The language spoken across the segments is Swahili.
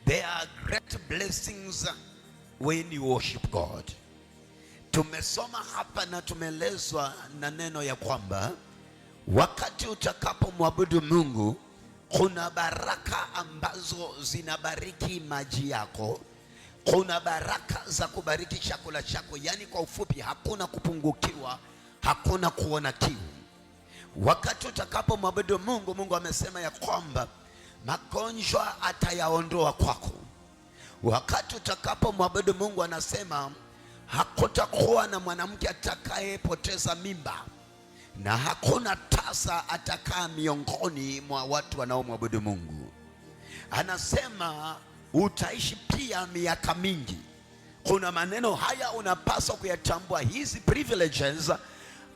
There are great blessings when you worship God. Tumesoma hapa na tumeelezwa na neno ya kwamba wakati utakapomwabudu Mungu kuna baraka ambazo zinabariki maji yako, kuna baraka za kubariki chakula chako. Yani kwa ufupi, hakuna kupungukiwa, hakuna kuona kiu. Wakati utakapomwabudu Mungu, Mungu amesema ya kwamba magonjwa atayaondoa kwako. Wakati utakapomwabudu Mungu, anasema hakutakuwa na mwanamke atakayepoteza mimba, na hakuna tasa atakaa miongoni mwa watu wanaomwabudu Mungu. Anasema utaishi pia miaka mingi. Kuna maneno haya unapaswa kuyatambua. Hizi privileges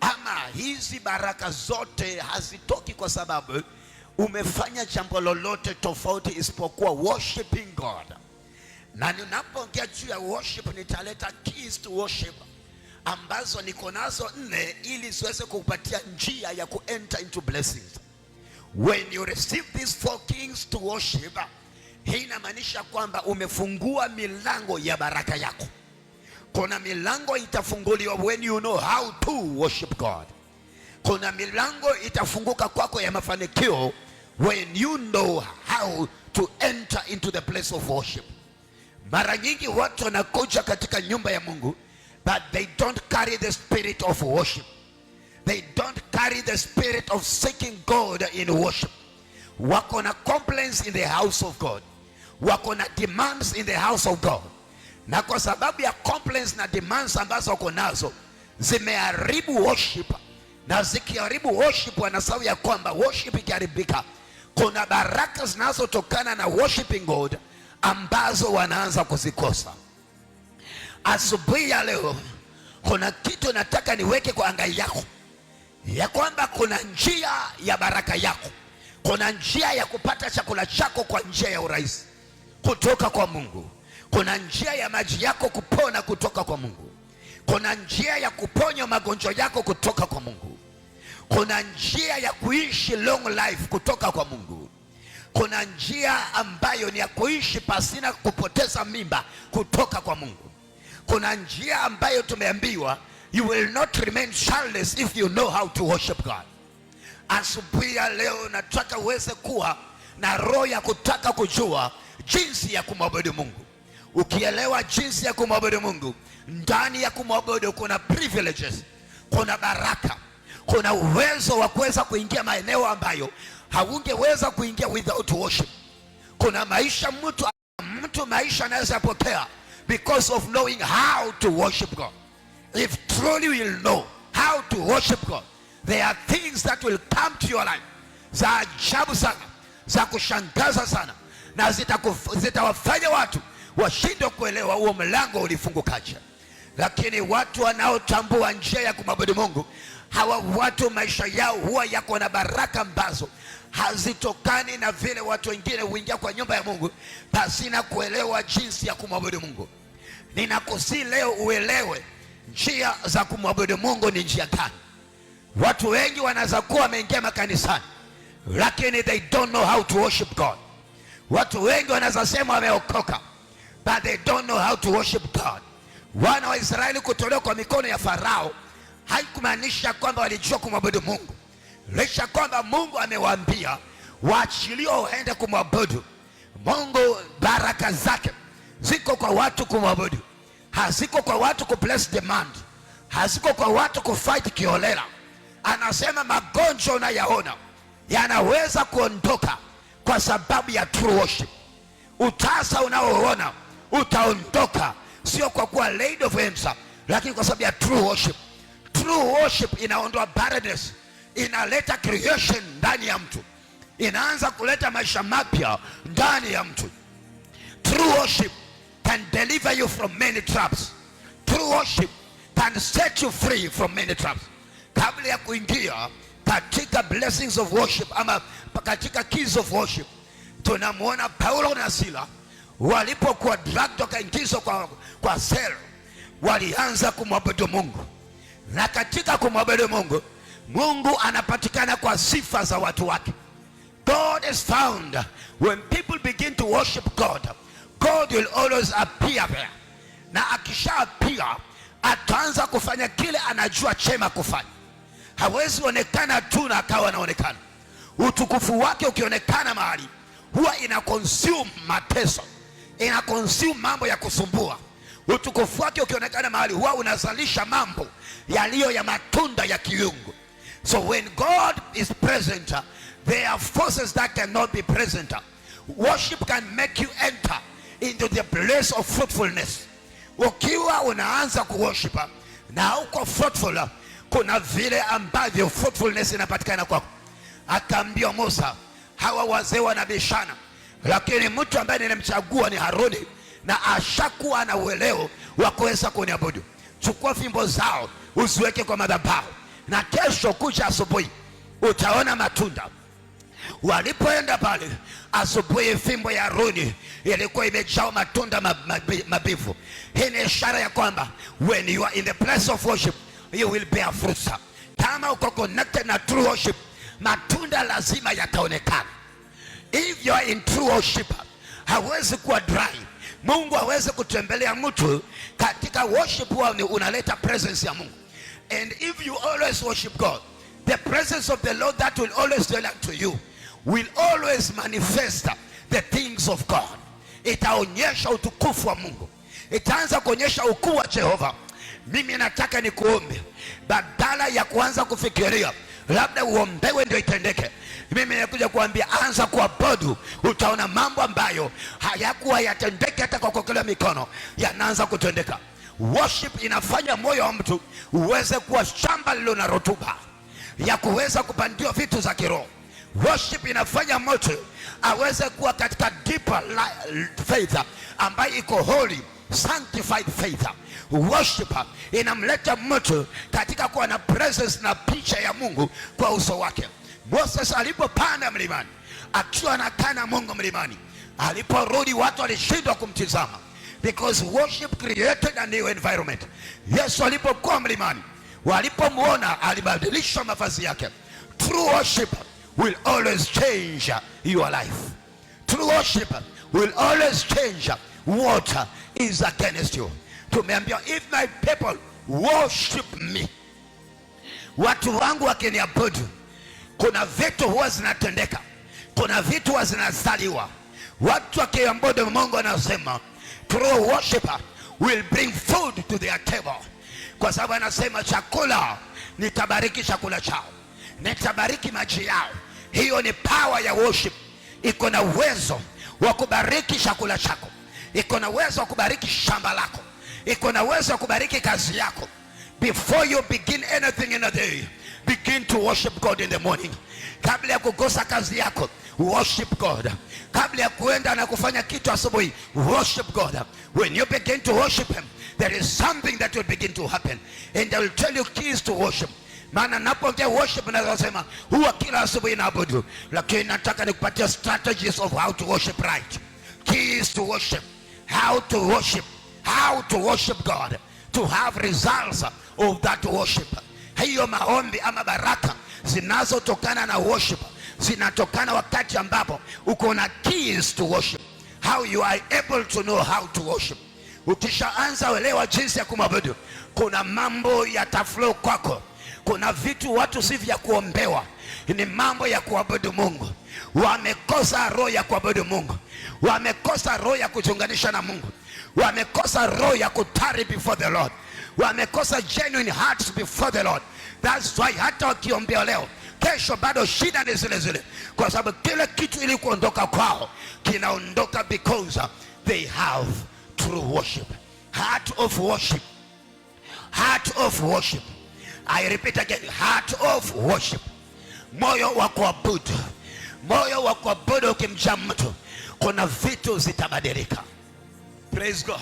ama hizi baraka zote hazitoki kwa sababu umefanya jambo lolote tofauti isipokuwa worshiping God. Na ninapoongea juu ya worship, nitaleta keys to worship ambazo niko nazo 4 ili siweze kukupatia njia ya enter into blessings. When you receive these 4 keys to worship, hii inamaanisha kwamba umefungua milango ya baraka yako. Kuna milango itafunguliwa when you know how to worship God. Kuna milango itafunguka kwako ya mafanikio when you know how to enter into the place of worship. Mara nyingi watu wanakuja katika nyumba ya Mungu, but they don't carry the spirit of worship. They don't carry the spirit of seeking God in worship. Wako na complaints in the house of God, wako na demands in the house of God, na kwa sababu ya complaints na demands ambazo wako nazo zimeharibu worship. Na zikiharibu worship, wanasahau ya kwamba worship ikiharibika, kuna baraka zinazotokana na worshiping God ambazo wanaanza kuzikosa. Asubuhi ya leo kuna kitu nataka niweke kwa anga yako, ya kwamba kuna njia ya baraka yako, kuna njia ya kupata chakula chako kwa njia ya urahisi kutoka kwa Mungu. Kuna njia ya maji yako kupona kutoka kwa Mungu. Kuna njia ya kuponya magonjwa yako kutoka kwa Mungu. Kuna njia ya kuishi long life kutoka kwa Mungu. Kuna njia ambayo ni ya kuishi pasina kupoteza mimba kutoka kwa Mungu. Kuna njia ambayo tumeambiwa you will not remain childless if you know how to worship God. Asubuhi ya leo nataka uweze kuwa na roho ya kutaka kujua jinsi ya kumwabudu Mungu. Ukielewa jinsi ya kumwabudu Mungu, ndani ya kumwabudu kuna privileges, kuna baraka, kuna uwezo wa kuweza kuingia maeneo ambayo haungeweza kuingia without worship. Kuna maisha mtu maisha anaweza pokea because of knowing how to worship God. If truly you will know how to worship God, there are things that will come to your life za ajabu sana, za kushangaza sana, na zitawafanya watu washindwe kuelewa huo mlango ulifungukaje. Lakini watu wanaotambua njia ya kumwabudu Mungu, hawa watu maisha yao huwa yako na baraka ambazo hazitokani na vile watu wengine huingia kwa nyumba ya Mungu pasina kuelewa jinsi ya kumwabudu Mungu. Ninakusihi leo uelewe njia za kumwabudu Mungu ni njia gani. Watu wengi wanaweza kuwa wameingia makanisani, lakini they don't know how to worship God. Watu wengi wanaweza sema wameokoka, but they don't know how to worship God. Wana wa Israeli kutolewa kwa mikono ya Farao haikumaanisha kwamba walijua kumwabudu Mungu. Licha kwamba Mungu amewaambia waachiliwe waende kumwabudu Mungu, baraka zake ziko kwa watu kumwabudu, haziko kwa watu kuplace demand, haziko kwa watu kufight kiholela. Anasema magonjwa unayaona yanaweza kuondoka kwa sababu ya true worship. Utasa unaoona utaondoka sio kwa kuwa laid of hands, lakini kwa sababu ya true worship. True worship inaondoa barrenness, inaleta creation ndani ya mtu, inaanza kuleta maisha mapya ndani ya mtu. True worship can deliver you from many traps. True worship can set you free from many traps. Kabla ya kuingia katika blessings of worship ama katika keys of worship, tunamuona Paulo na Sila walipokuwa dragged wakaingizwa kwa cell, walianza kumwabudu Mungu. Na katika kumwabudu Mungu, Mungu anapatikana kwa sifa za watu wake. God is found when people begin to worship God. God will always appear there, na akisha appear ataanza kufanya kile anajua chema kufanya. Hawezi onekana tu na akawa anaonekana. Utukufu wake ukionekana mahali, huwa ina consume mateso, ina consume mambo ya kusumbua. Utukufu wake ukionekana mahali, huwa unazalisha mambo yaliyo ya matunda ya kiungu. So when God is present, there are forces that cannot be present. Worship can make you enter into the place of fruitfulness. Ukiwa unaanza kuworship na uko fruitful, kuna vile ambavyo fruitfulness inapatikana kwako. Akaambia Musa, hawa wazee wanabishana, lakini mtu ambaye nilimchagua ni Haruni, na ashakuwa na uelewa wa kuweza kuniabudu. Chukua fimbo zao uziweke kwa madhabahu, na kesho kuja asubuhi utaona matunda. Walipoenda pale asubuhi, fimbo ya Haruni ilikuwa imejaa matunda mabivu. Hii ni ishara ya kwamba when you are in the place of worship, you will bear fruits. Kama uko connected na true worship, matunda lazima yataonekana. If you are in true worship, hawezi kuwa dry. Mungu hawezi kutembelea mtu katika worship, unaleta presence ya Mungu. And if you always worship God, the presence of the Lord that will always dwell unto you will always manifest the things of God. Itaonyesha utukufu wa Mungu, itaanza kuonyesha ukuu wa Jehova. Mimi nataka nikuombe, badala ya kuanza kufikiria labda uombewe ndio itendeke, mimi nakuja kuambia anza kuabudu. Utaona mambo ambayo hayakuwa yatendeke hata kwa kukelea mikono yanaanza kutendeka. Worship inafanya moyo wa mtu uweze kuwa shamba lilo na rutuba ya kuweza kupandia vitu za kiroho. Worship inafanya mtu aweze kuwa katika deeper faith ambayo iko holy, sanctified faith. Worship inamleta mtu katika kuwa na presence na picha ya Mungu kwa uso wake. Moses alipopanda mlimani akiwa anakaa na Mungu mlimani, aliporudi watu walishindwa kumtizama, because worship created a new environment. Yesu alipokuwa mlimani, walipomuona alibadilisha mavazi yake. True worship will always change your life. True worship will always change what is against you. Tumeambiwa, if my people worship me, watu wangu wakiniabudu, kuna vitu huwa zinatendeka, kuna vitu huwa zinazaliwa. Watu wakiabudu Mungu, anasema true worshiper will bring food to their table, kwa sababu anasema chakula, nitabariki chakula chao, nitabariki maji yao. Hiyo ni power ya worship. Iko na uwezo wa kubariki chakula chako, iko na uwezo wa kubariki shamba lako, iko na uwezo wa kubariki kazi yako. Before you begin anything in a day, begin to worship God in the morning. Kabla ya kukosa kazi yako, worship God. Kabla ya kuenda na kufanya kitu asubuhi, worship God. When you begin to worship him, there is something that will begin to happen, and I will tell you keys to worship. Maana napoongea worship nasema huwa kila asubuhi naabudu, lakini nataka nikupatia strategies of how to worship right. Keys to worship, how to worship, how to worship God, to have results of that worship. Hiyo maombi ama baraka zinazotokana na worship zinatokana wakati ambapo uko na keys to worship. How you are able to know how to worship. Ukishaanza elewa jinsi ya kumwabudu, kuna mambo yataflow kwako. Kuna vitu watu si vya kuombewa, ni mambo ya kuabudu Mungu. Wamekosa roho ya kuabudu Mungu, wamekosa roho ya kuchunganisha na Mungu, wamekosa roho ya kutari before the Lord, wamekosa genuine hearts before the Lord. That's why hata wakiombea leo, kesho bado shida ni zile zile, kwa sababu kile kitu ili kuondoka kwao kinaondoka because they have true worship. Heart of worship, heart of worship. I repeat again, heart of worship. Moyo wa kuabudu, moyo wa kuabudu. Ukimjaa mtu, kuna vitu zitabadilika. Praise God.